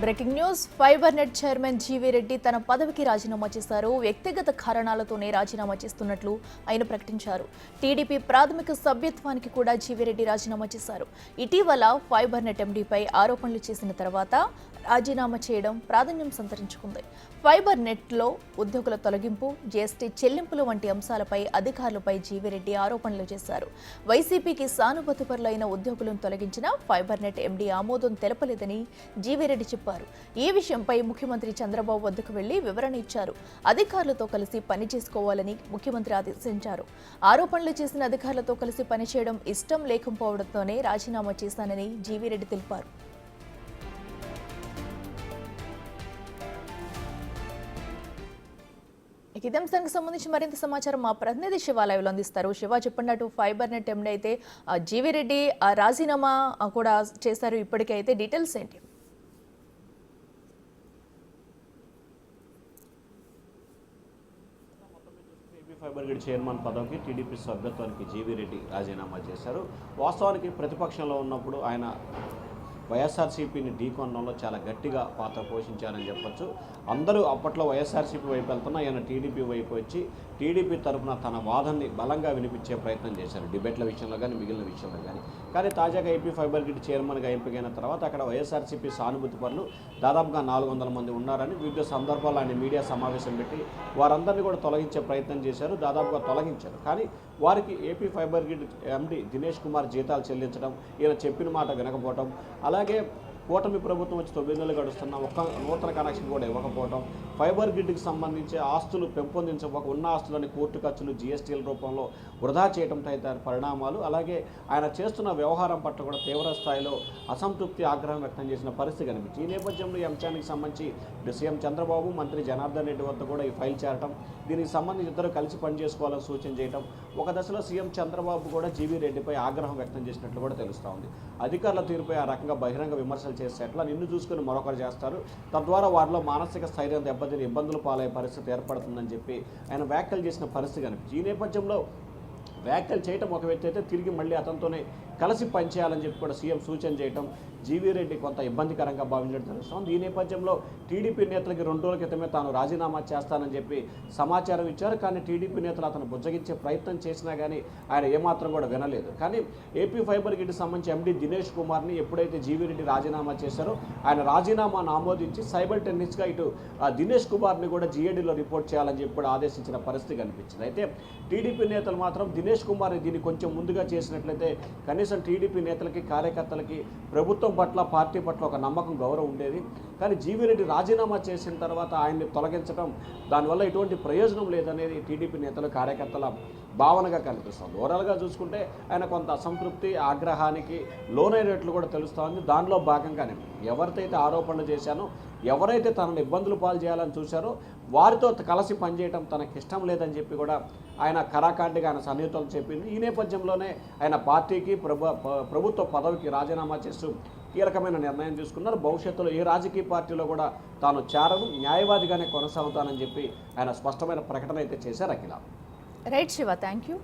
Breaking news fibre net chairman GV Reddy తన పదవికి రాజీనామా చేశారు. వ్యక్తిగత కారణాలతోనే రాజీనామా చేస్తున్నట్లు ఆయన ప్రకటించారు. టీడీపీ ప్రాథమిక సభ్యత్వానికి కూడా జీవీ రెడ్డి రాజీనామా చేశారు. ఇటీవల ఫైబర్ నెట్ ఎండీపై ఆరోపణలు చేసిన తర్వాత రాజీనామా చేయడం ప్రాధాన్యం సంతరించుకుంది. ఫైబర్ నెట్లో ఉద్యోగుల తొలగింపు, జీఎస్టీ చెల్లింపులు వంటి అంశాలపై అధికారులపై జీవీ రెడ్డి ఆరోపణలు చేశారు. వైసీపీకి సానుభూతిపరులైన ఉద్యోగులను తొలగించిన ఫైబర్ నెట్ ఎండీ ఆమోదం తెలపలేదని జీవీ రెడ్డి చెప్పారు. ఈ విషయంపై ముఖ్యమంత్రి చంద్రబాబు వద్దకు వెళ్లి వివరణ ఇచ్చారు. అధికారులతో కలిసి పని చేసుకోవాలని ముఖ్యమంత్రి ఆదేశించారు. ఆరోపణలు చేసిన అధికారులతో కలిసి పనిచేయడం ఇష్టం లేకపోవడంతోనే రాజీనామా చేశానని జీవీ రెడ్డి తెలిపారు. ఇదే అంశానికి సంబంధించి మరింత సమాచారం మా ప్రతినిధి శివ లైవ్లో అందిస్తారు. శివ, చెప్పినట్టు ఫైబర్ నెట్ ఎండీ అయితే జీవీ రెడ్డి రాజీనామా కూడా చేశారు. ఇప్పటికైతే డీటెయిల్స్ ఏంటి? ఫైబర్ గ్రిడ్ చైర్మన్ పదవికి టీడీపీ సభ్యత్వానికి జీవీ రెడ్డి రాజీనామా చేశారు. వాస్తవానికి ప్రతిపక్షంలో ఉన్నప్పుడు ఆయన వైఎస్ఆర్సీపీని ఢీకొనడంలో చాలా గట్టిగా పాత్ర పోషించారని చెప్పొచ్చు. అందరూ అప్పట్లో వైఎస్ఆర్సీపీ వైపు వెళ్తున్నా ఆయన టీడీపీ వైపు వచ్చి టీడీపీ తరఫున తన వాదనని బలంగా వినిపించే ప్రయత్నం చేశారు, డిబేట్ల విషయంలో కానీ మిగిలిన విషయంలో కానీ. కానీ తాజాగా ఏపీ ఫైబర్ గ్రిడ్ చైర్మన్గా ఎంపికైన తర్వాత అక్కడ వైఎస్ఆర్సీపీ సానుభూతి పరులు దాదాపుగా 400 మంది ఉన్నారని వివిధ సందర్భాల్లో ఆయన మీడియా సమావేశం పెట్టి వారందరినీ కూడా తొలగించే ప్రయత్నం చేశారు. దాదాపుగా తొలగించారు. కానీ వారికి AP fibre grid MD Dinesh Kumar జీతాలు చెల్లించడం, ఈయన చెప్పిన మాట వినకపోవడం, అలాగే కూటమి ప్రభుత్వం వచ్చి 9 నెలలు గడుస్తున్న ఒక్క నూతన కనెక్షన్ కూడా ఇవ్వకపోవడం, ఫైబర్ గ్రిడ్కి సంబంధించి ఆస్తులు పెంపొందించక ఉన్న ఆస్తులని కోర్టు ఖర్చులు జీఎస్టీల రూపంలో వృధా చేయడం తదితర పరిణామాలు, అలాగే ఆయన చేస్తున్న వ్యవహారం పట్ల కూడా తీవ్ర స్థాయిలో అసంతృప్తి, ఆగ్రహం వ్యక్తం చేసిన పరిస్థితి కనిపించింది. ఈ నేపథ్యంలో ఈ అంశానికి సంబంధించి సీఎం చంద్రబాబు, మంత్రి జనార్దన్ రెడ్డి వద్ద కూడా ఈ ఫైల్ చేరటం, దీనికి సంబంధించి ఇద్దరు కలిసి పనిచేసుకోవాలని సూచన చేయడం, ఒక దశలో సీఎం చంద్రబాబు కూడా జీవీ రెడ్డిపై ఆగ్రహం వ్యక్తం చేసినట్లు కూడా తెలుస్తూ ఉంది. అధికారుల తీరుపై ఆ రకంగా బహిరంగ విమర్శలు చేస్తే ఎట్లా, నిన్ను చూసుకుని మరొకరు చేస్తారు, తద్వారా వారిలో మానసిక స్థైర్యం దెబ్బతిని ఇబ్బందులు పాలయ్యే పరిస్థితి ఏర్పడుతుందని చెప్పి ఆయన వ్యాఖ్యలు చేసిన పరిస్థితి కనిపించింది. ఈ నేపథ్యంలో వ్యాఖ్యలు చేయటం ఒక వ్యక్తి అయితే తిరిగి మళ్ళీ అతనితోనే కలిసి పనిచేయాలని చెప్పి కూడా సీఎం సూచన చేయటం జీవీ రెడ్డి కొంత ఇబ్బందికరంగా భావించడం తెలుస్తుంది. ఈ నేపథ్యంలో టీడీపీ నేతలకి 2 రోజుల క్రితమే తాను రాజీనామా చేస్తానని చెప్పి సమాచారం ఇచ్చారు. కానీ టీడీపీ నేతలు అతను బుజ్జగించే ప్రయత్నం చేసినా కానీ ఆయన ఏమాత్రం కూడా వినలేదు. కానీ ఏపీ ఫైబర్ గ్రిడ్కి సంబంధించి ఎండీ దినేష్ కుమార్ని ఎప్పుడైతే జీవీ రెడ్డి రాజీనామా చేశారో ఆయన రాజీనామాను ఆమోదించి సైమల్టేనియస్గా ఇటు దినేష్ కుమార్ని కూడా జీఏడీలో రిపోర్ట్ చేయాలని చెప్పి కూడా ఆదేశించిన పరిస్థితి కనిపించింది. అయితే టీడీపీ నేతలు మాత్రం దినేష్ కుమార్ని దీన్ని కొంచెం ముందుగా చేసినట్లయితే కనీసం టీడీపీ నేతలకి, కార్యకర్తలకి ప్రభుత్వం పట్ల, పార్టీ పట్ల ఒక నమ్మకం, గౌరవం ఉండేది. కానీ జీవీ రెడ్డి రాజీనామా చేసిన తర్వాత ఆయన్ని తొలగించడం, దానివల్ల ఎటువంటి ప్రయోజనం లేదనేది టీడీపీ నేతలు, కార్యకర్తల భావనగా కనిపిస్తుంది. ఓవరాల్గా చూసుకుంటే ఆయన కొంత అసంతృప్తి, ఆగ్రహానికి లోనైనట్లు కూడా తెలుస్తోంది. దానిలో భాగంగానే ఎవరితైతే ఆరోపణలు చేశానో, ఎవరైతే తనను ఇబ్బందులు పాలు చేయాలని చూశారో వారితో కలిసి పనిచేయడం తనకి ఇష్టం లేదని చెప్పి కూడా ఆయన కరాఖండిగా ఆయన సన్నిహితులు చెప్పింది. ఈ నేపథ్యంలోనే ఆయన పార్టీకి, ప్రభుత్వ పదవికి రాజీనామా చేస్తూ కీలకమైన నిర్ణయం తీసుకున్నారు. భవిష్యత్తులో ఏ రాజకీయ పార్టీలో కూడా తాను చేరను, న్యాయవాదిగానే కొనసాగుతానని చెప్పి ఆయన స్పష్టమైన ప్రకటన అయితే చేశారు. Akhila. Right Shiva, thank you.